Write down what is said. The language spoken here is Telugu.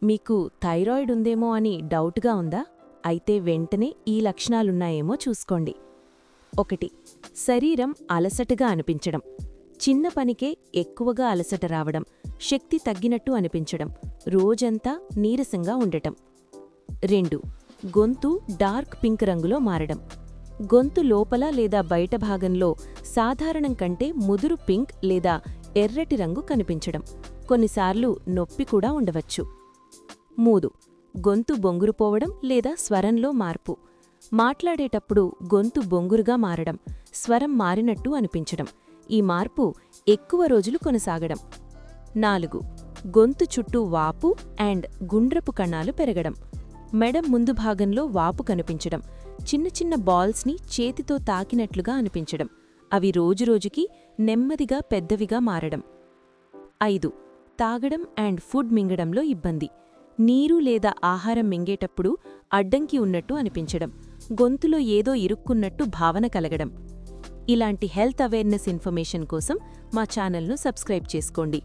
మీకు థైరాయిడ్ ఉందేమో అని డౌట్గా ఉందా? అయితే వెంటనే ఈ లక్షణాలున్నాయేమో చూసుకోండి. 1. శరీరం అలసటగా అనిపించడం. చిన్న పనికే ఎక్కువగా అలసట రావడం, శక్తి తగ్గినట్టు అనిపించడం, రోజంతా నీరసంగా ఉండటం. 2. గొంతు డార్క్ పింక్ రంగులో మారడం. గొంతు లోపల లేదా బయట భాగంలో సాధారణం కంటే ముదురు పింక్ లేదా ఎర్రటి రంగు కనిపించడం. కొన్నిసార్లు నొప్పి కూడా ఉండవచ్చు. 3. గొంతు బొంగురుపోవడం లేదా స్వరంలో మార్పు. మాట్లాడేటప్పుడు గొంతు బొంగురుగా మారడం, స్వరం మారినట్టు అనిపించడం. ఈ మార్పు ఎక్కువ రోజులు కొనసాగడం. 4. గొంతు చుట్టూ వాపు అండ్ గుండ్రపు కణాలు పెరగడం. మెడ ముందు భాగంలో వాపు కనిపించడం, చిన్న చిన్న బాల్స్ని చేతితో తాకినట్లుగా అనిపించడం. అవి రోజురోజుకి నెమ్మదిగా పెద్దవిగా మారడం. 5. తాగడం అండ్ ఫుడ్ మింగడంలో ఇబ్బంది. నీరు లేదా ఆహారం మింగేటప్పుడు అడ్డంకి ఉన్నట్టు అనిపించడం, గొంతులో ఏదో ఇరుక్కున్నట్టు భావన కలగడం. ఇలాంటి హెల్త్ అవేర్నెస్ ఇన్ఫర్మేషన్ కోసం మా ఛానల్ను సబ్స్క్రైబ్ చేసుకోండి.